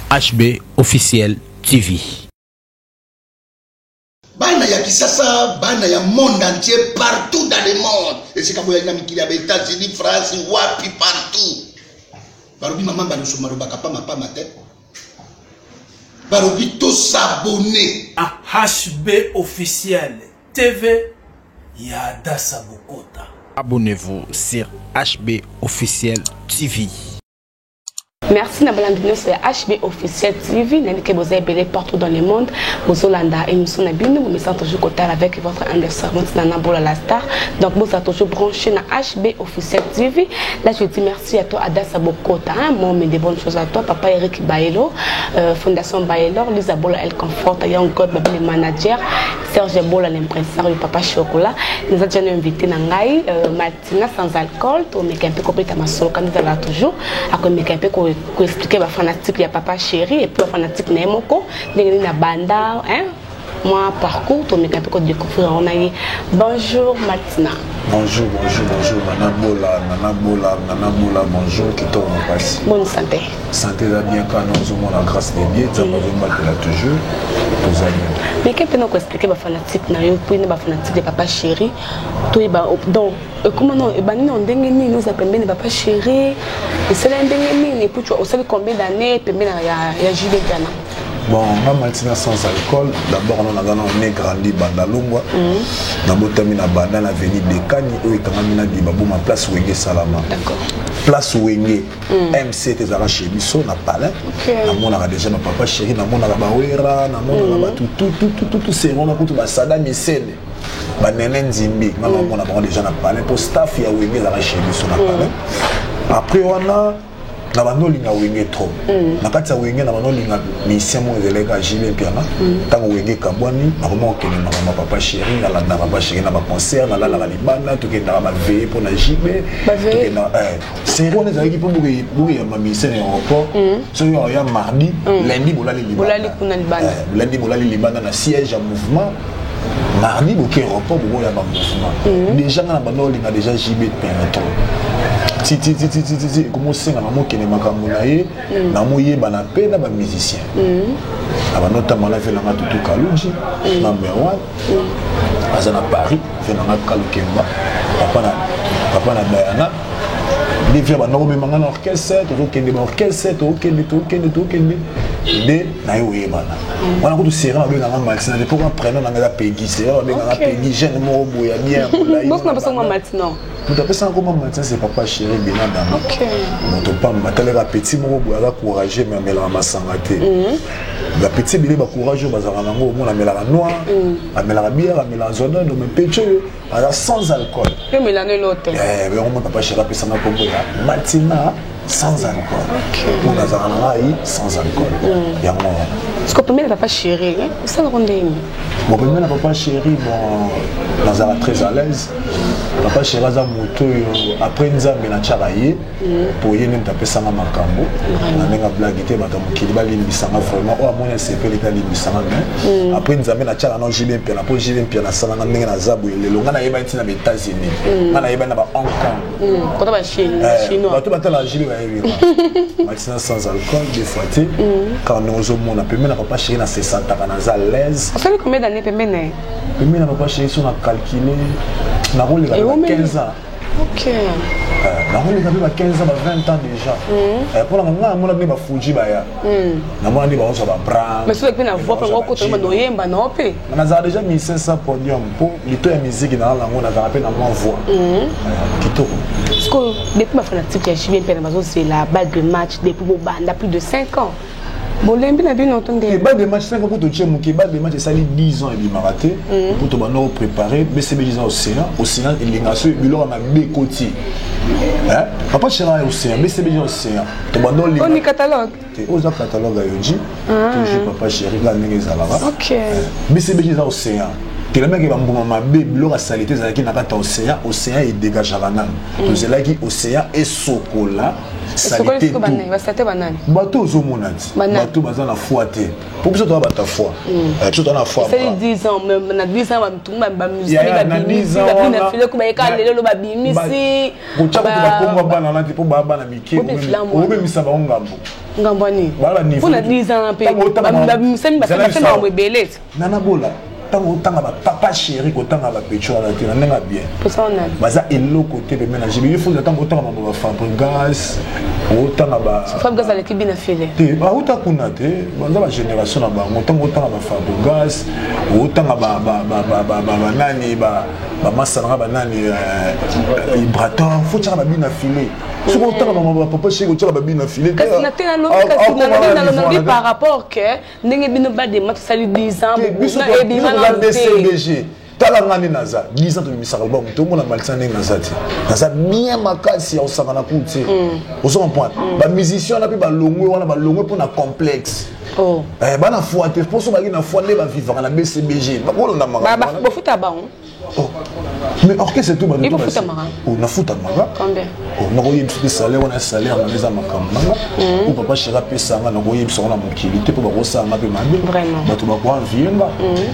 HB Officiel TV. Bana ya kisasa, bana ya monde entier, partout dans le monde. Et c'est comme il y a des États-Unis, France, wapi, partout. Barobi maman balusu marobaka pa ma tête. Barobi tous s'abonner à HB Officiel TV. Yada Sabokota. Abonnez-vous sur HB Officiel TV. Merci Nabalandino sur HB Officiel TV. N'allez que vous avez partout dans le monde. Vous Olanda et nous sommes bien. Vous me sentez toujours côté avec votre servante Nana Bola la star. Donc vous êtes toujours branché dans HB Officiel TV. Là je dis merci à toi Ada Sabokota. Moi mais des bonnes choses à toi. Papa Eric Baelo, Fondation Baelo, Lisa Bola El Confort, Young God Baby le manager, Serge Bola l'impresseur, Papa Chocolat. Nous avons déjà invité Nangai, Martina sans alcool. Tu me un peu complète à ma solo candidat là toujours. À quoi me un peu pour expliquer ma fanatique, il y a Papa Chéri et puis la fanatique Nemoko, la banda, hein? Moi, parcours, tu m'as un peu découvrir. On a eu bonjour Martina. Bonjour, Nana Bola, bonjour, qui tombe au passé. Bonne santé. Santé va bien quand nous avons la grâce des biens, ça va bien toujours. Mais qu'est-ce que tu peux expliquer ma fanatique, ma fanatique de Papa Chéri? Donc, comment nous appelons Papa Chéri? Et c'est l'un et puis tu as combien d'années, puis il y a Jules Ghana. Bon, Martina sans alcool, d'abord on est grandi Bandalongwa. D'abord on a Banda la avenue de Kani, où il y a ma place Wenge Salama. D'accord. Place Wenge, MC Tezara chez Bisso, na Palais. On a déjà notre Papa Chéri, on a Bawera, on a tout c'est on a tout Saddam Hussein. Banene Nzimbi, on a déjà na Palais pour staff ya Wenge Zara chez Bisso na Palais. Après on a na banolinga wenge trop na kati ya wenge na banolinga mission mo ezeleka jile piana tango wenge kabwani na comment okene na mama Papa Chéri na la Papa Chéri na ba concert na la libanda tokenda ba veiller pour na jibe tokenda c'est on ezaki pour bouger ya mami sen aéroport so yo ya mardi lundi bolali libanda lundi bolali libanda na siège à mouvement mardi boké aéroport bobo ya ba mouvement déjà na banolinga déjà jibe permettre comment c'est na maman qui ne makambo na ye na moye bana pe na ba musicien aba notamment la velanga tutu Kaluji number 1 azana Paris velanga Kalukemba papa na Diana les vieux bana me mangana orchestre to kende ba orchestre to kende de na yo yebana wana ko to sera ba na Martina de pour prendre na nga Peggy sera ba na Peggy jeune mo boya bien bola moi na personne Martina. Tout à fait, c'est Papa Chéri Benadama. Ok. Mon papa m'a petit mot boya courageux mais amela masangate. La petite bile ba courageux bazara nango mon amela noir, amela bière, amela zona no me pecho ala sans alcool. Et melane l'autre. Mais on Papa Chéri pesa na kombo ya Martina sans alcool. OK. Pour bazara ngai sans alcool. Ya moi. Ce qu'on peut mettre Papa Chéri, ça le rendez. Bon, premier Papa Chéri bon bazara très à l'aise. Papa Chéri za moto après nzambe na charaye pour yene mtapesa na makambo na nenga blague te bata mukili balimbisanga vraiment o amona sepeli ka limbisanga mais après nzambe na chara na jibe mpe na po jibe mpe na sala na nenga na zabu lelo ngana yeba ntina na États-Unis ngana yeba na ba Hong Kong kota ba Chine chinois bato batala jibe ba yebi Martina sans alcool des fois te quand nous omona pembe na Papa Chéri na 60 na za l'aise ça fait combien d'années pembe na Papa Chéri sont na calculer na rôle de 15 ans. Ok. Na rôle de 15 ans, 20 ans déjà. Pour la maman, on a mis ma Fuji baya. Na moi, on a mis ma bras. Mais c'est que na voix pour côté ma doyemba non pe. On a déjà 1500 podium pour l'état de musique dans la on a rappelé dans ma voix. Kito. Parce que depuis ma fanatique j'ai bien peine c'est la balle de match depuis Bobanda plus de 5 ans. Bon, l'embi na bien entendu. Les balles de match 5 ans pour tout tchèque, les balles de match ça 10 ans et bien raté pour tout bano préparer, BCB disant océan et l'ingation bilor na B côté. Hein? Papa Chéri océan, BCB disant océan. Tout bano li. On est catalogue. Aux catalogue à Yoji. Toujours Papa Chéri ga ndenge zalaba. OK. BCB disant océan. Que le mec va me mabe bilor a salité ça qui na kata océan, océan et dégage la nan. Donc c'est là qui océan et sokola. salité tout bato ozomona ti bato baza na foi te po biso toa bata foi biso toa na foi c'est 10 ans même na 10 ans ba musique ba bimisi ba na file ko ba ka lelo ba bimisi ba kongo bana na ti po ba bana mike obemisa ba ngambo ni pour na 10 ans pe ba bimisi ba fa ba belete nana bola tango tanga ba papa chéri ko tanga ba pecho na te na nga bien baza eloko te be ménager il faut tango tanga ba Fabregas o tanga ba Fabregas avec bina fele te ba uta kuna te baza ba génération na bango tango tanga ba Fabregas o tanga ba nani ba masana ba nani Ibraton faut tanga ba bina fele so ko tanga ba papa chéri ko tanga ba bina fele kasi na te na longi par rapport que ndenge bino ba de mat sali 10 ans la BCBG tala ngani naza 10 ans to misaka ba muto mona malsane nazati naza bien makasi ya osangana kuti oso comprendre ba musicien na pe ba longwe wana ba longwe pour na complexe bana foi te pour so ba na foi ne ba vivre na BCBG ba ko na manga ba futa ba mais orchestre tout ba il faut futa manga na futa manga combien na ko yebisa salaire wana salaire na meza makamba ou papa chira pesa nga na ko yebisa na mokilité pour ba ko sanga pe mabe bato ba ko envienga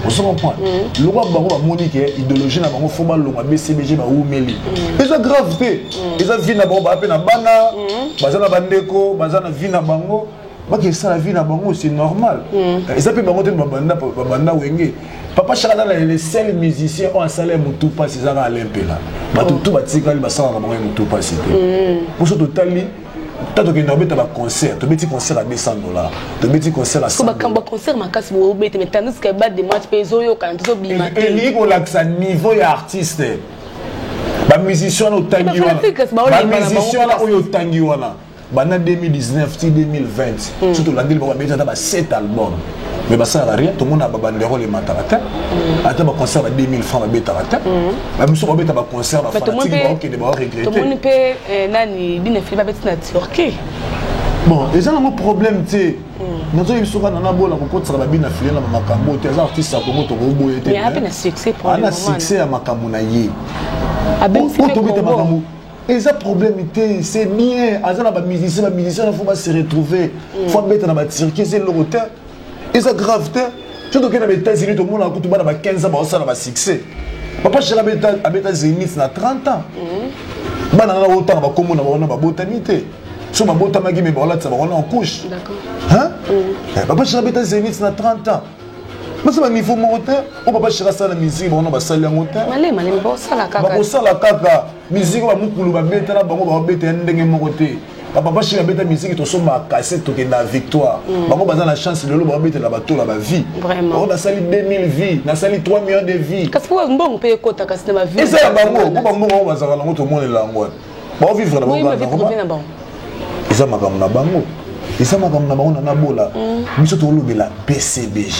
oso comprendre le roi bango ba monique idéologie na bango faut ba longa BCBG ba umeli eza grave te eza vie na bango ba pe na bana bazana bandeko bazana vie na bango baki ça la vie na bango c'est normal eza pe bango te banda wenge papa chakana les seuls musiciens ont un salaire mutu pas c'est ça à l'impela bato tout batika li basanga bango mutu pas c'est pour ce total tato ke nobeta ba concert to beti concert à $200 to beti concert à 100 ba kamba concert makasi bo beti mais tandis que ba de match peso yo quand to bima et ko laksa niveau ya artiste ba musicien au tangi wana ba musicien au tangi wana bana 2019 ti 2020 surtout la ville ba beta ba 7 albums mais ça n'a rien tout le monde a bandérole les matarata attends ba concert à 2000 francs ba betarata ba muso ba beta ba concert ba fanatique ba OK de ba regretter tout le monde peut nani bine fi ba beta na Turquie bon les gens ont un problème tu nazo yisoka na bola ko kotsa ba bina file na makambo te za artiste a Congo to go boye te mais a peine succès pour le moment ana succès à makambo na ye a ben fi makambo et ça problème c'est bien azana ba musicien il faut pas se retrouver faut mettre na ba circuit c'est le retard et ça grave tu dois que na États-Unis tout le monde a coûté ba 15 ans ba ça na ba succès papa chez la beta Zénith na 30 ans bana na autant ba komona ba botanité so ba botamaki mais ba la ça ba en couche d'accord hein papa chez la beta Zénith na 30 ans mais c'est un niveau montant on papa chez la musique ba on ba salia montant malé bo sala kaka ba sala kaka musique ba mukulu ba beta na bango ba beta ndenge moko te papa chez la beta musique to soma cassette to kenda victoire bango baza la chance lelo ba beta la bato la ba vie vraiment on a sali 2000 vies na sali 3 millions de vies parce que bon paye kota kasi na ba vie et ça bango baza la ngoto mone la ngwa ba vivre na bango eza makambo na bango eza makambo na bango na bola biso to lobela PCBG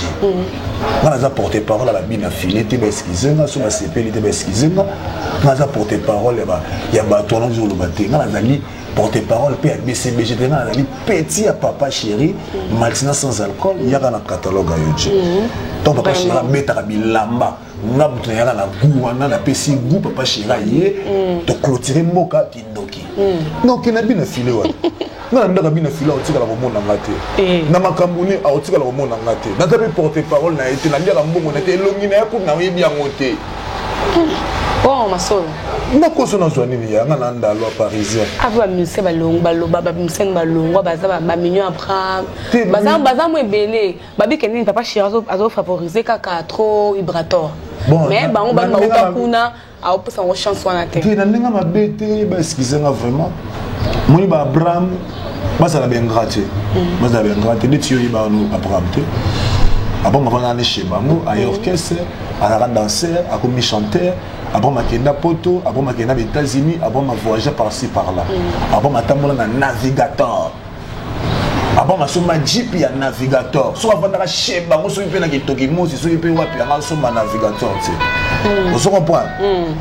ngana za porter parole la bina filé te ba excuser so ba sepeli te ba excuser ngana za porter parole ya ba tono zo lobate ngana za li porter parole pe à BCBG te ngana za li petit à papa chéri Martina sans alcool yaka na catalogue ayoje donc papa chéri beta bilamba ngabuto yaka na guana na pesi gu papa chéri ye to clôturer mboka kindoki donc na bina filé wa na ndaka bina fila otika la bomona ngate na makambuni otika la bomona ngate na tape porter parole na été na liala mbongo na te elongi na pour na yebi yango te bon masolo na koso na zwani ni yanga na ndalo parisien ava musicien baloba ba musicien balongwa baza ba mignon Abraham baza mo ebele babi kenini papa chéri azo favoriser kaka trop vibrator mais bango ba kuna a opesa ngo chance wana te na ndinga mabete ba excuser nga vraiment moni ba Abraham basala bien gratte basala bien gratte de tio ba no Abraham te après ma vana chez bango à orchestre à la danseur à comme chanteur après ma kenda poto après ma kenda aux États-Unis après ma voyager par-ci par-là après ma tambola na navigateur après ma soma jeep ya navigateur so avanda chez bango so pe na kitoki mosi so pe wapi anga soma navigateur te vous comprenez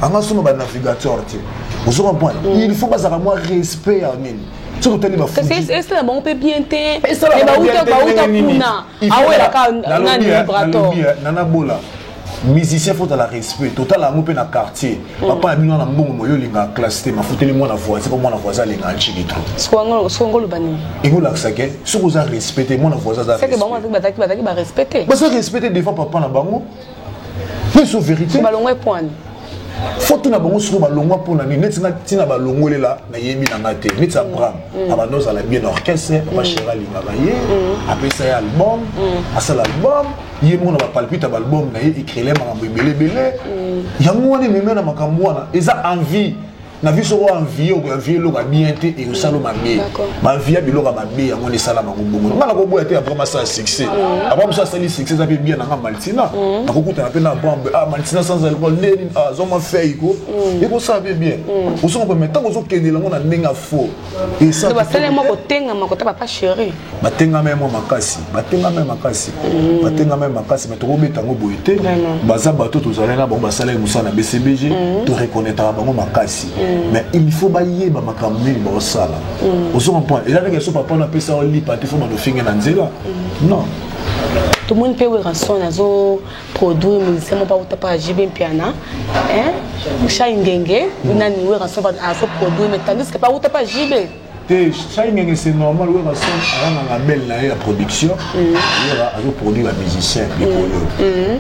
anga soma ba navigateur te vous comprenez il faut pas avoir moins respect à mine surtout tellement ba fou c'est là bon peut bien te mais ba uta kuna awela ka na vibrator nana bola musicien faut la respect total la pe na quartier papa a bino na mbongo moyo linga classe ma fouteli moi na voisin pas moi na voisin linga nchiki trop songolo bani ingola sake ce que vous a respecté moi na voisin ça c'est que bango bataki ba respecter ba ça respecter devant papa na bango mais c'est vérité balongo e point faut tout na bango sur balongo pour na ni netinga tina balongo lela na yemi na ngate nitsa bram abanoza la bien orchestre papa chéra linga ba ye après ça album asa l'album yemo na ba palpite album na ye écrire makambo belebele yango wana meme na makambo wana eza envie na vie so envie ou envie lo ba bien te et usalo mabe ma vie bilo ba mabe yango ne sala makombo ngala ko boya te après ma ça succès après ça sali succès ça peut bien na Maltina na kokuta na pe na bombe Maltina sans alcool neni zoma fait iko et ko ça bien au son peut mettre ko kende lango na ndinga faux et ça ba sele mo ko tenga makota papa chéri batenga même makasi batenga même makasi mais to beta ngo boyete baza bato to zalena bon basala musana BCBG to reconnaître bango makasi mais il faut bailler ba makamni ba sala au second point et là que so papa na pesa oli pati faut mano finga na nzela non tout le monde peut ouvrir un son azo produit musicien mo pas utapa JB piana Chai Ngenge nani ouvrir un son azo produit mais tandis que pas utapa JB c'est normal, oui, parce qu'on a un label la production, il y a produit la musicien,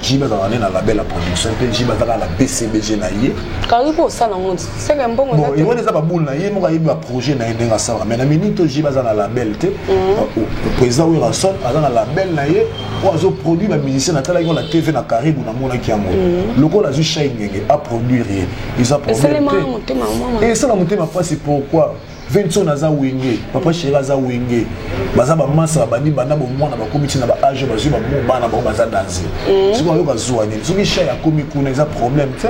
j'ai pas dans la label la production, j'ai pas dans la PCBG naïe. Car il faut ça dans le monde, c'est un bon. Bon, il y a des ababoules naïe, moi il y a un projet naïe dans ça, mais la minute j'ai pas dans la label, le président oui rasson, dans la label naïe, ou a produit la musicien, na tala la TV na Caribou na mona qui a mo. Le co la ju Chai Ngenge a produit rien, ils a produit. Et ça la montée ma foi c'est pourquoi Vincent naza wenge papa chéri aza wenge baza ba masa bani bana bo mwana ba komiti na ba age ba zuba mo bana ba baza danser siko yo ba zuwa ni soki Chai akomi kuna eza problème te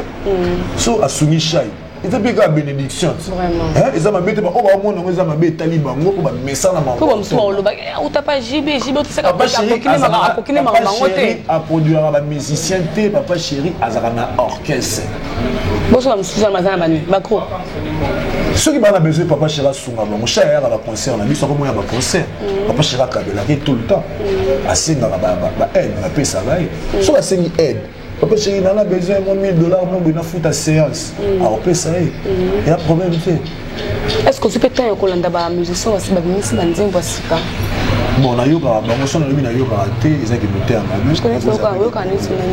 so asungi Chai eza bega bénédiction vraiment eza mabete ba o ba mona ngo eza mabe tali bango ko ba mesa na mango ko mso lo ba utapa JB tu sais akokine ma mangote a produire ba musicien te papa chéri azaka na orchestre boso ba msuza mazana bani makro ceux qui ont besoin de papa Chéra Sunga, mon cher a un concert, on a vu ça comme un concert. Papa Chéra Kabela qui tout le temps. Assez dans la aide, la paix ça va. Soit c'est une aide. Papa Chéri n'a pas besoin de $1000, mon bien foutre à séance. Alors paix ça y a un problème fait. Est-ce que tu peux t'en écouler dans la musique ça c'est pas bien si dans un voici pas. Bon, na yoga, bon, son ami na yoga raté, ils ont qui à ma musique. Je connais pas yoga ni sur la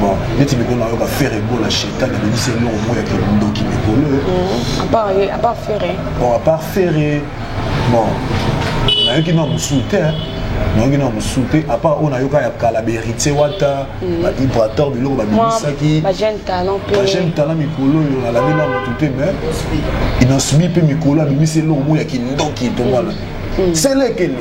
bon, les types qu'on a yoga faire ego la chétane, mais c'est long au moins que le qui me à part faire. Bon, à part faire. Bon, na yoga na musuté, na yoga na musuté, à part on a yoga ya kalabérité wata, ba vibrateur de l'eau ba bimisaki. Ba jeune talent peu. Ba jeune talent mikolo, on a la même musuté mais il n'a subi peu mikolo, mais c'est long au moins qui ndoki to voilà. C'est lesquels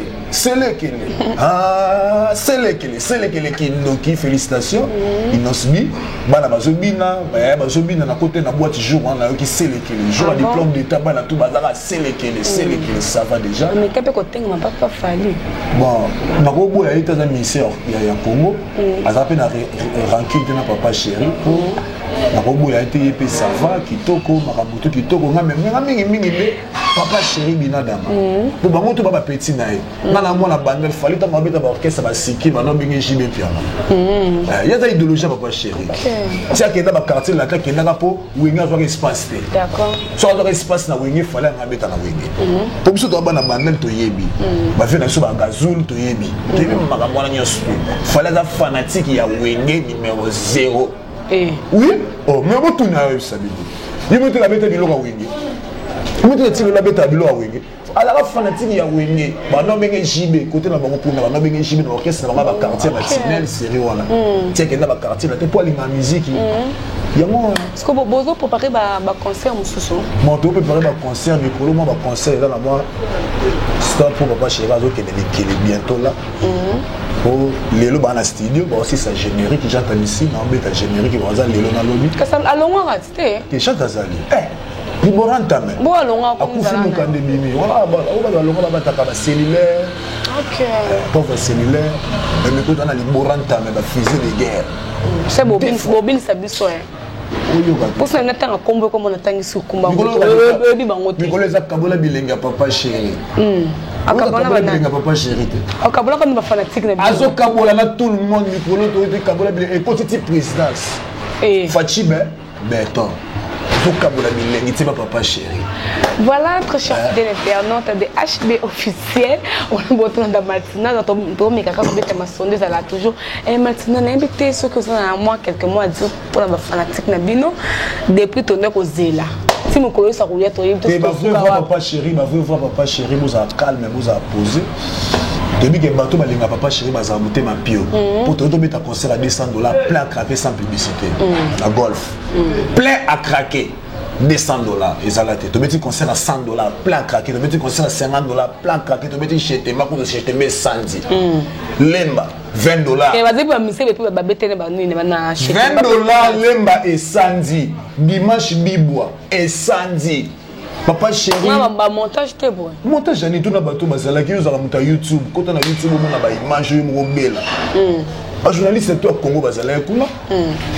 ah c'est lesquels qui nous félicitations inosbi bana bazobina na côté na boîte jour on a qui c'est lesquels jour à diplôme d'état bana tout bazara c'est lesquels ça va déjà mais quand côté m'a pas fallu bon na robo ya état de ministère ya Congo azape na ranking de na papa chéri na robo ya été pe ça va kitoko makabuto kitoko nga mingi papa chéri binadama pour bango to ba petit nae na mona bandel fallait ta mabeta ba orchestre ba siki ba no bingi JB piano ya za idéologie papa chéri tia kenda ba quartier la ta kenda po winga zo espace te d'accord so zo espace na wingi fallait ngabeta na wingi to biso to ba na bandel to yebi ba fe na so ba gazul to yebi makambo na nyoso fallait za fanatique ya wingi numéro 0 oui oh mais bon tout na sabibu yimo te la beta di loka wingi yimo te la beta di loka wingi ala fanatique ya wenge bana benge JB côté na bango puna bana benge JB na orchestre na ba quartier ba tunnel série wala tiens que na ba quartier la te pour la musique yango est-ce que bozo préparer ba concert mususu mon to préparer ba concert micro moi ba concert là moi stop pour papa chéra zo qui est bientôt là pour lelo ba na studio ba aussi ça générique j'entends ici na beta générique ba za lelo na lobby ka ça alonga ratite que chanta zali Liboranta mais bon alonga comme ça akufi mukande bimi wala ba alonga ba taka ba cellulaire OK pauvre cellulaire mais ko dans liboranta mais ba fusil de guerre c'est bobine ça biso pour ça n'attend à combo comme on attend sur combat bi bango mikolo za kabola bilenga papa chéri Kabola bilenga papa chéri. Kabola comme fanatique na bino. Azo Kabola na tout le monde Nicolo to Kabola bilenga et petit présidence. Fatibe Beton. Kabola bilenga c'est papa chéri. Voilà, très chers fidèles internautes de HB officiel. On a beau temps dans Martina, dans ton méga quand vous êtes ma sondeuse, elle a toujours. Et Martina, on a invité ceux qui sont à moi quelques mois à dire pour la fanatique Nabino depuis ton heure aux là. Si mon collègue ça roulait, tu es papa chéri, papa chéri, vous avez calme, vous avez posé. Depuis que bateau balinga papa chéri baza monter ma pio pour te mettre à concert à $200 plein à craquer sans publicité la golf plein à craquer $200 et ça la tête tu mets concert à $100 plein à craquer tu mets concert à $50 plein à craquer tu mets chez tes ma pour chez tes mais 110 lemba $20 et vas-y pour monsieur pour babetene ba nini na $20 lemba et 110 dimanche bibwa et 110 papa chéri ba montage te bon montage ani tuna bato bazala ki uzala muta YouTube kota na YouTube mona ba image yo mo bela ba journaliste to Congo bazala kuna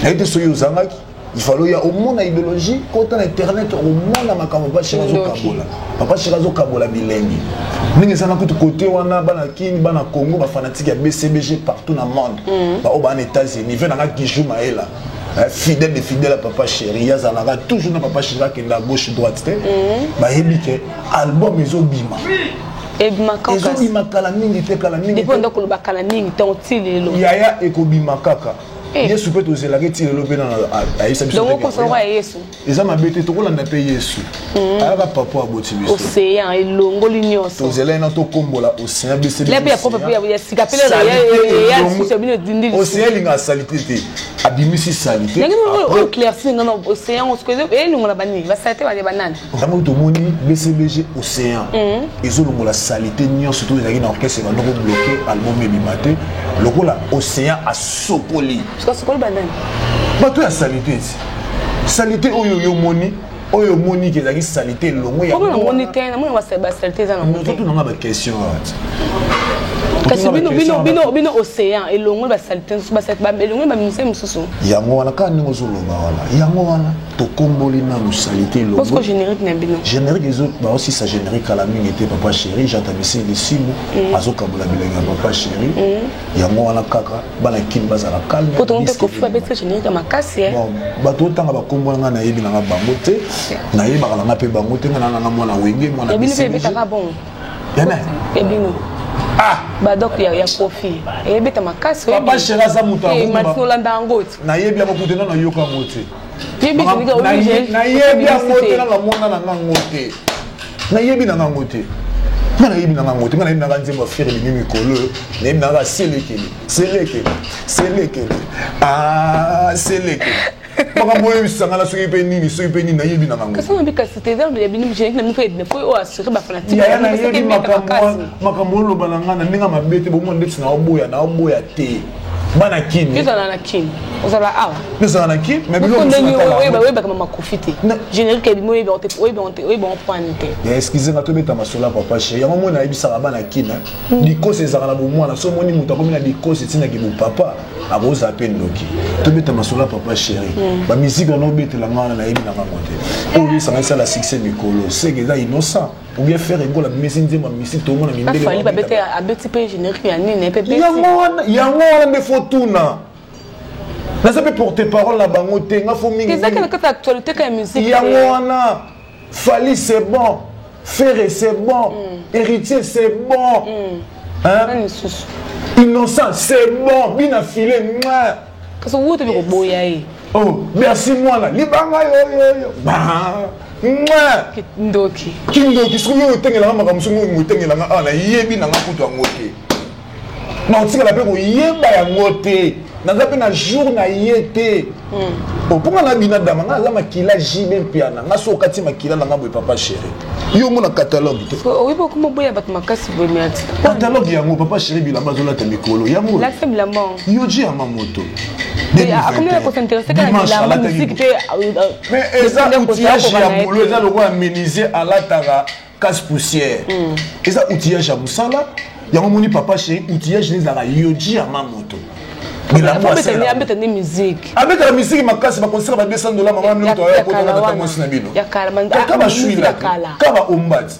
na ite so yo zangaki il fallait ya au monde idéologie kota na internet au monde makambo ba chéri zo kabola papa chéri zo kabola bilengi ningi sana kutu côté wana bana kini bana Congo ba fanatique ya BCBG partout dans le monde ba au ban États-Unis vena na Kijou Maela fidèle de fidèle à papa chéri yazalaka toujours na papa chéri qui na gauche droite te ba yebike album ezobima ebima kaka ezobima kala mingi te kala mingi depuis ndako lo bakala mingi ton tilelo yaya ekobima kaka Yesu peut oser la retirer le bénin à Yesu. Donc on s'en va à Yesu. Ils ont m'habité tout le monde n'a payé Yesu. Alors papa a botté Yesu. Océan et longo l'union. Oser là dans ton combo là océan BCB. Là bien propre il y a sikapele là il y a si c'est bien dindi. Océan il a salité té. Abimisi salité. Ngi mo éclairci non océan on se connaît et nous on la bani va saliter va des bananes. Vraiment tout monde BCBG océan. Ils ont la salité nion surtout les gens orchestre va nous bloquer album ebimate. Lokola océan a sokoli. Parce que c'est banane. Bato ya salité. Salité oyo moni qui est salité longo ya. Comment on moni té na moi va salité za na moni. Tout na ba question. Kasi bino océan et longo ba salité ba cette ba longo ba mise mususu. Yango wana ka ningo zoloba wana. Yango wana to komboli na salité longo. Parce que générique na bino. Générique les autres ba aussi sa générique à la mine était papa chéri, j'attendais les simu azokabola bilenga papa chéri. Yango wana kaka bana kimba za la calme. Pour ton ko fa bettre générique makasi. Bon, bato tanga ba kombo nga na yebi na bango te. Na yeba kana pe bango te na nga mwana wenge mwana bisi. Ebino be bon. Yana. Ebino. Ah, badok ya kofi. Ebeta makasi. Papa chéri za muta ngomba. Matino landa ngoti. Na yebi amokute na yoka ngoti. Yebi tinga oblige. Na yebi amokute na mwana na ngote. Na yebi na ngote. Na yebi na ngote, na yebi na nzemba frère lingi mikolo. Na yebi na selekele. Ah, selekele. Maka moyo sangala soki pe nini na yebi na ngote. Kasi on bika c'était dans le bini génique na mi fait ne faut assurer ba fanatique. Ya na yebi makambo lo balanga na ninga mabete bo monde tsina oboya te. Bana kini. Ils ont na kini. Ozala awa. Ils ont na kini, mais bilo. Oui ba kama makofite. Générique bi moyo on pointe. Excusez moi to beta masola papa chéri. Ya mona ebisa bana kini. Dikose ezala bo mwana so moni muta komi na dikose tina ki bo papa aboza pe ndoki. To beta masola papa chéri. Ba musique on obete la ngana na yebi na ngote. O oui ça la succès Nicolo. C'est que ça innocent. Ou bien faire ego la musique ma musique tout le monde mindele. Fali ba beta a beti pe générique ya nini pe beti. Yango me fortuna. Na ça peut porter parole la bango te nga fo mingi. Qu'est-ce que la actualité ka musique? Yango wana Fali c'est bon. Ferré c'est bon. Héritier c'est bon. Hein? Innocent c'est bon. Bina filé moi. Parce que vous te ko boya yi. Oh, merci moi là. Libanga yo. Bah. Ndoki soki otengela makambo soki otengela nga na yebi na nga kutu yango te na otikala mpe koyeba yango te naza mpe na jour na ye te oponga na bina dama nga aza makila jibe mpiana nga so okati makila na nga boye papa chéri yo mona catalogue te oyebi okoma boya bato makasi boye meati catalogue yango papa chéri bilamba azolata mikolo yango yo ji yama moto comment on s'intéresse à la musique mais eza outillage ya boulot eza lokola méniser à latara casse poussière eza outillage ya musala yango moni papa chéri outillage ezalaka yoji ya mamoto abeta ne musique abeta la musique makasi ba concert ba $200 mama mino to ya kota na tamosi na bino kaba shuila kaba ombati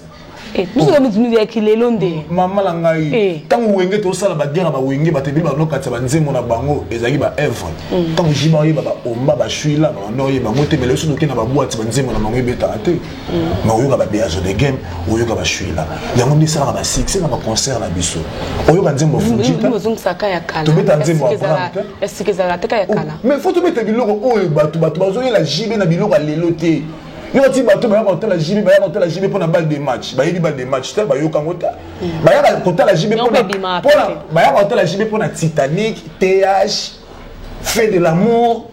Nous sommes venus qui les londe. Maman la ngai. Tant wenge to sala ba guerre ba wenge ba tebi ba no katsa ba nzemo na bango ezaki ba œuvre. Tant jiba ye ba omba ba shuila ba no ye ba mote mele so na ba boîte ba nzemo na bango beta ate. Mais oyoka ba beazo de game, oyoka ba shuila. Yango ndi sala ba succès na ba concert na biso. Oyoka nzemo funjita. Nous sommes saka ya kala. To beta nzemo ba. Est-ce que ça la teka ya kala? Mais faut to beta biloko oyo batu bazo la jibe na biloko lelote. Yo ti bato ba ya la jibe pour na balle de match. Ba yeli balle de match te ba yo kangota. Ba ya kota la jibe pour ba ya kota la jibe pour na Titanic, TH, fait de l'amour.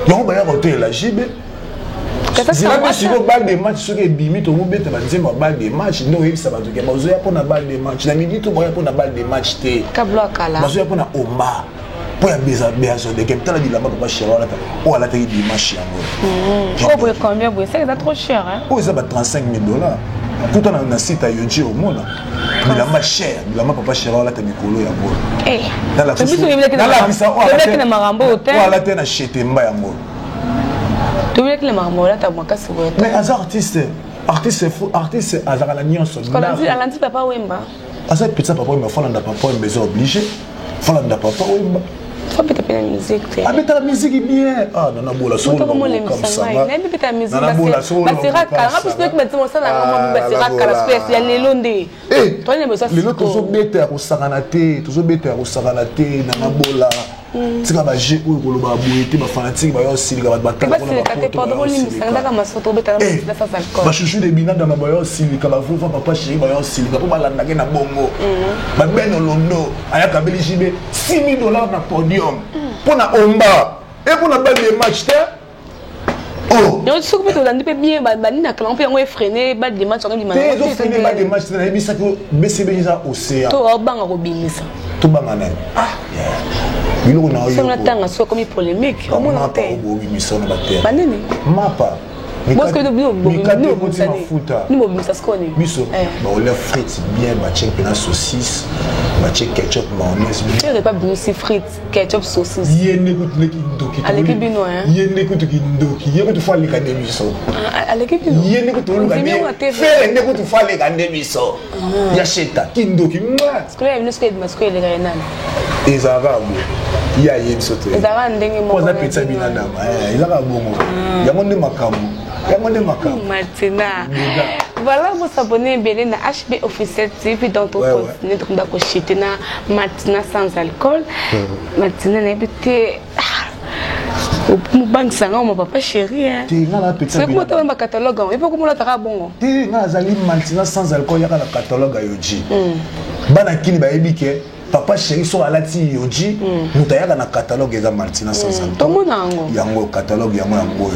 Yo ba ya kota la jibe. Zira pe sur balle de match ce que bimi to mo beta ba nzema balle de match no yeli sa ba to ke ba zo ya pour na balle de match. Na midi to ba ya pour na balle de match te. Kablo akala. Ba zo ya pour na omba. Pour y besoin de quelqu'un la bilamba papa cher là ou à la télé dimanche yango. Oh, combien vous c'est trop cher hein? Oh, ça va $35,000. Tout on a site à Yoji au monde. Bilamba cher, bilamba papa cher là ta mikolo yango. Eh. Dans la biso yebele na marambo hotel. Ou à la télé na chete mba yango. Tu veux que le marambo là ta makasi boye. Mais as artiste azara la nyonso. Alandi papa Wemba. Asa pizza papa Wemba fala nda papa Wemba est obligé. Fala nda papa Wemba. Faut peut-être la musique. Ah mais la musique est bien. Ah non non bola solo comme ça. Même peut-être la musique parce que raka parce que maintenant ça na ngoma parce que raka la spécial les londe. Eh toi ne me ça. Les autres toujours bête à sakanate, toujours bête à sakanate na bola. Tika ba je ou ko lo ba boyete ba fanatique ba yo sili ba batala ko na ba ko pas drôle ni ça ndaka masoto beta na ça ça encore. Ba chouchou de binada na ba yo sili ka ba vuva papa chéri ba yo sili ka po ba landa ke na bongo. Ba beno londo aya ka beli jibe $6,000 na podium. Pona omba et pour na balle de match ta. Oh. Non, tu sais que tu as dit bien, bani na clan pe on freiner balle de match on dit mais tu freiner balle de match na ebisa ko BCB za océan. To banga ko bimisa. To banga na. Ah. Biloko na yo. Ça na tanga so comme polémique. Au moins te. Banene. Mapa. Moi ce que nous mafuta. Nous bimisa skoni. Biso. Ba ole frites bien ba check na saucisse. Ba check ketchup mayonnaise. Tu ne pas bimisi frites, ketchup saucisse. Yene ko tiki ndoki. Aleki bino hein. Yene ko tiki ndoki. Yene ko tu fa le ka demiso. Aleki bino. Yene ko tu luka bien. Fere ne ko tu fa le ka demiso. Ya sheta kindoki. Parce que là il nous que masque le ga nani. Ezara bo. Ya yeb soto. Ezara ndenge mo. Poza pizza binada. Ezara bongo. Yango nde makambo. Martina. Voilà, vous s'abonnez bien à HB Officiel TV dans ton continent. Donc, d'accord, chité na Martina sans alcool. Martina n'a habité. Au banque sanga mon papa chéri hein. C'est comment tu as un catalogue hein? Et pourquoi mon atara bon? Tu na azali Martina sans alcool ya ka catalogue yoji. Bana kini ba ebike. Papa chéri so alati yoji mutayaka na catalogue eza Martina sans alcool. Tout monde yango. Yango catalogue yango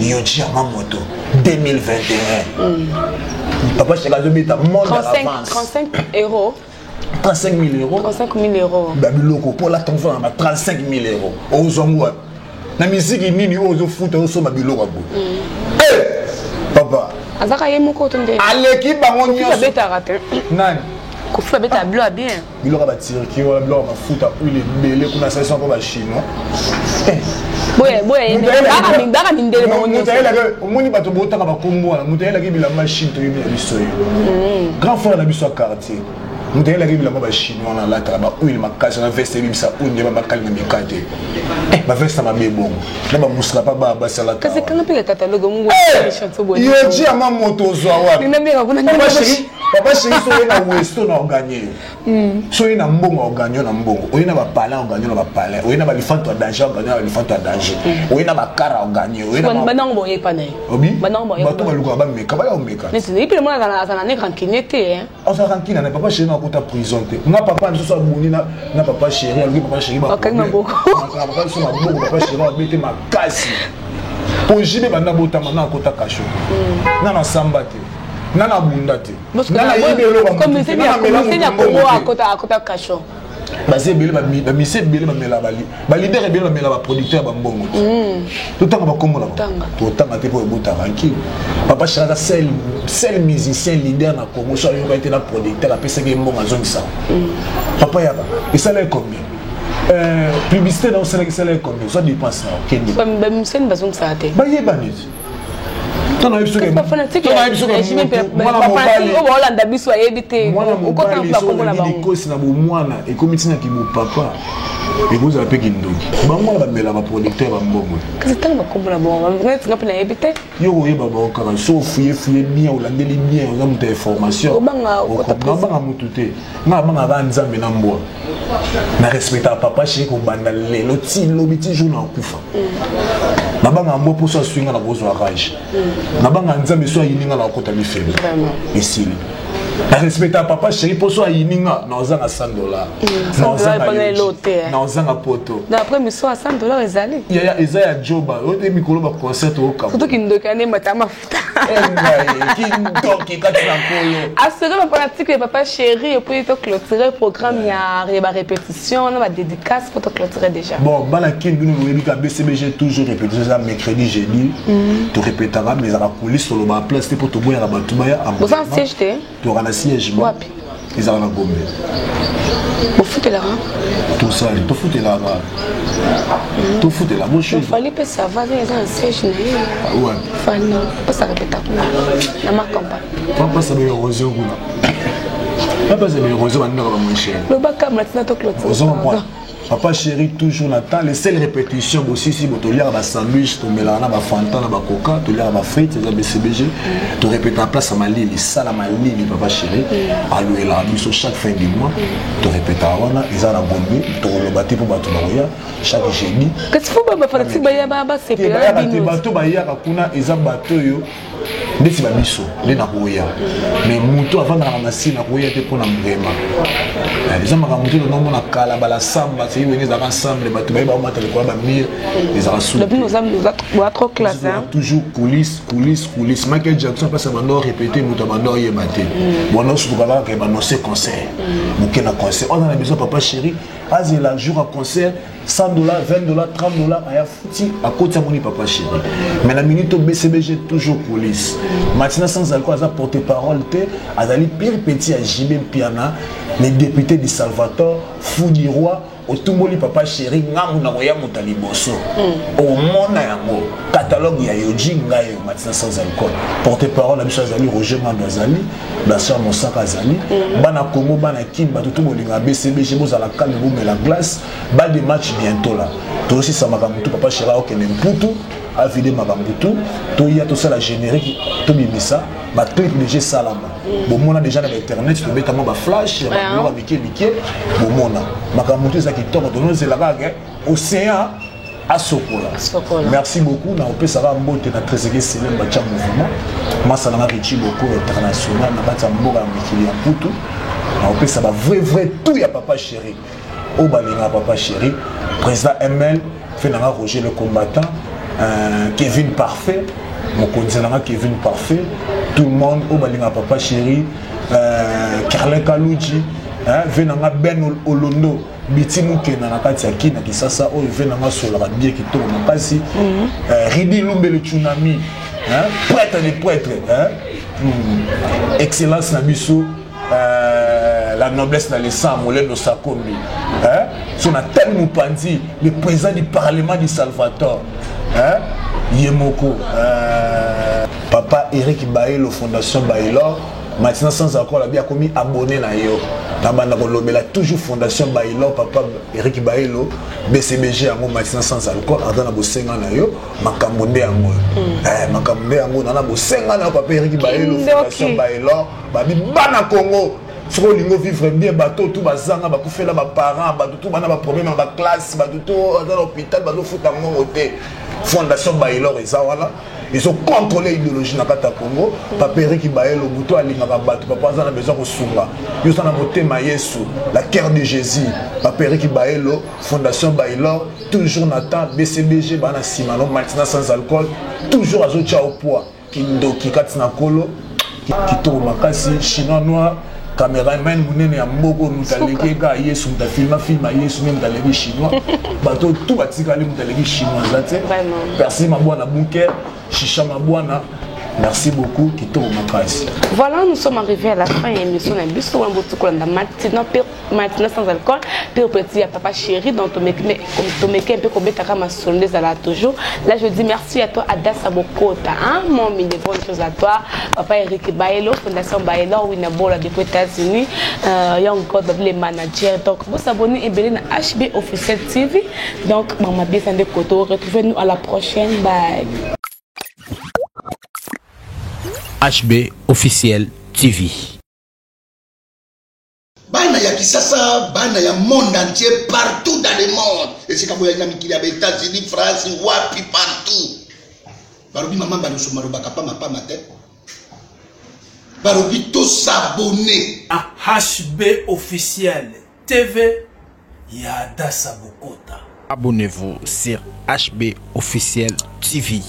yoji ya mamoto 2021. Papa chéri azobeta monde avance. 35 euros. 35 000 euros. 35 000 euros. Babiloko pour la ton femme 35 000 euros. Ozongwa. Na musique nini ozo futa oso mabiloko bo. Eh papa. Azaka yemoko tonde. Aleki bango nyoso. Tu beta rater. Nani? Kofu beta bleu bien. Biloko ba tirki wala bleu ma futa huile belé kuna sasa ko ba chinois. Boye ndaka mindele bango nyoso. Mutayela ke omoni bato botaka ba kombo wana mutayela ke bila machine to yebi ya biso yo. Grand frère na biso quartier. Mutayela ke bila ba chinois na la tra ba huile makasi na veste bimisa unde ba makali na mikate. Ba veste ma bebo. Na ba musla pa ba sala ta. Kasi kana pe catalogue mungu chanson boye. Yo ji ama moto zo wa. Nina mbeka kuna Papa chéri so na westo na gagner. So na mbongo gagner na mbongo. Oyina ba palais gagner na ba palais. Oyina ba lifanto danger gagner na lifanto danger. Oyina ba kara gagner. Oyina ba banango boye pa nayi. Obi? Banango boye. Bato ba luka ba meka ba ya meka. Mais c'est puis moi na ne rankinete hein. On sa rankina na papa chéri na kota prison te. Na papa nso so boni na papa chéri, algi papa chéri ba. Okay na boko. Papa so ma boko papa chéri ba bete makasi. Po jibe banda botama na kota kasho. Na na sambate. Nana bundate. Parce que comme c'est bien Congo à côté cacho. Basé belé ba mise belé ba mela bali. Ba leader belé ba mela ba producteur ba mbongo. Tout temps ba kombo là. Tout temps te pour bota ranki. Papa Chara seul musicien leader na Congo so yo ba été na producteur a pesa ke mbongo azongisa. Papa yaba. Et ça là combien? Publicité dans Sénégal ça là combien? Ça dépense là. OK. Ba musicien bazongisa te. Ba yeba nit. On a eu ce que pas fanatique. Moi la mobile. On va l'anda biso a éviter. Moi la mobile. C'est na bomwana et comme tina ki mo papa. Et vous avez payé une maman va me la producteur va mbongo. C'est tellement comme la bon. On va tu na éviter. Yo oui baba o kara so fouiller bien ou landeli bien on a muta information. Banga o banga mutute. Na banga ba nzambe na mboa. Na respecta papa chéri ko banda lelo ti lobiti jour na kufa. Na banga mbo pour so swinga na bozo rage. Na banga nzambe so yininga na kota mi febe. Vraiment. Ici. Na respecta papa chéri pour so yininga na ozanga $100. Na ozanga loté. Na ozanga poto. D'après mi so $100 ezali. Ya ezaya joba. O te mikolo ba concert o ka. Surtout kindokane mata mafuta. Qui donc quand tu l'as assurer ma pratique de papa chéri et puis to clôturer programme il y a répétition on va dédicace pour te clôturer déjà. Bon bana kin bino webi ka BCBG toujours répétition ça mercredi jeudi tu répétera mais à la police sur le bas place pour te boire à Batubaya à vous en siège tu auras la siège wapi ils ont la Gombe vous foutez là tout ça tu foutez là tu foutez là bon chose il fallait pas ça va ils ont un siège ouais fallait pas ça répéter na ma campagne pas ça be érosion kuna pas ça be érosion na ndaka ba cher le baka maintenant to clôturer papa chéri toujours n'attend les seules répétitions aussi si vous tolère ba sandwich to melana ba fanta na ba coca tolère ba frites za BCBG to répéter en place à Malili ça la Malili papa chéri alloué la biso chaque fin du mois to répéter wana ils en Gombe to le bâti pour bato baoya chaque jeudi qu'est-ce faut ba fanatique ba ya ba c'est pela bino bato ba ya kuna eza bato yo ndesi ba biso le na koya mais muto avant na masi na koya te pona mrema les hommes à muto no mona kala bala samba c'est venir dans ensemble bato ba ba mata le quoi ba mire les arasou depuis nous avons trop classe toujours coulisses Michael Jackson passe à bando répéter muto bando yebate bon non je dois que ba no c'est concert bouquet na concert on a besoin papa chéri azé la jour à concert $100, $20, $30 à fouti à côté de mon papa chéri. Mais la minute au BCBG toujours police. Maintenant sans alcool, à porte-parole, à Dali pire petit à JB Piana, les députés de Salvatore, Fou du Roi, au Tumboli papa chéri, Ngamou Nagoya Moutaliboso. Au monde yango catalogue ya Yoji Ngayo maintenant sans alcool. Porte-parole, la biche Azali, Roger Mandazali, la soeur Monsaka Azali, Bana Congo, Bana Kim, Batutu Molinga, BCBG, vous à la calme, vous met la glace, bas des matchs bientôt là. Toi aussi, ça m'a tout papa chéri, ok, n'importe à vider ma bambutu, toi y a tout ça la générique, tout bimisa, ma clip de G Salama. Bon, on a déjà dans l'internet, tu mets ta main flash, ma main biquet, bon, mon a. Ma bambutu, ça qui tombe, dans nos élagas, océan. À Sokola. Merci beaucoup. On peut savoir que tu as très bien c'est le mouvement. Moi, ça m'a riche beaucoup international. On a pas de Poutou. On peut savoir vrai tout. Il y a papa chéri. Au Balinga, papa chéri. Président ML, fait Roger le combattant. Kevin Parfait. Mon conseiller Kevin Parfait. Tout le monde. Au Balinga, papa chéri. Carlin Kalouji. Venanga Ben Olondo. Bitimu kena na kati ya kina kisasa oyo venanga sola bien kitoko makasi Ridi Lumbe le tsunami prêtre des prêtres excellence na biso la noblesse dans les sangs Moleno Sakombi son a tellement pandi le président du parlement du Salvatore Yemoko papa Eric Baelo fondation Baelo maintenant sans encore la bien commis abonné na yo Tabana Kolobela toujours fondation Bailo papa Eric Bailo BCBG yango maintenant sans alcool adana bosenga na yo makambo yango makambo yango na bosenga na papa Eric Bailo fondation Bailo babi bana Congo soko lingo vivre bien bateau tout bazanga ba kufela ba parents ba tout bana ba problème ba classe ba tout dans l'hôpital ba futa ngo hotel fondation Bailo ezawala ils ont contrôlé l'idéologie na kata Congo papa Eric Baelo buto alingaka bato papa za na besoin ko sunga yo sana motema Yesu la cœur de Jésus papa Eric Baelo fondation Bailo toujours Nathan BCBG bana simano maintenant sans alcool toujours azocha au poids kindoki katina kolo kitoko makasi chinois noir caméraman munene ya mboko mutaleki ka Yesu mutafilma filma Yesu même mutaleki chinois bato tout batikali mutaleki chinois zate merci mabwana bunker shisha mabwana Merci beaucoup, Kitoko Makasi. Voilà, nous sommes arrivés à la fin de l'émission. On a vu sur un beau truc maintenant sans alcool. Puis au petit, à papa chéri, donc tu m'écris un peu comme tu as maçonné toujours. Là, je dis merci à toi, Adassa Bokota. Mon mini bonne chose à toi. Papa Eric Baelo, Fondation Baelo, Winabola des États-Unis. Young God of les managers. Donc, vous abonnez et belez à HB Officiel TV. Donc, maman bien de Koto. Retrouvez-nous à la prochaine. Bye. HB Officiel TV. Bana ya kisasa, bana ya monde entier, partout dans le monde. Et c'est comme il y a des États-Unis, France, wapi, partout. Barobi maman baluso marobaka pa mapa matin. Barobi tous s'abonner à HB Officiel TV Yada Sabokota. Abonnez-vous sur HB Officiel TV.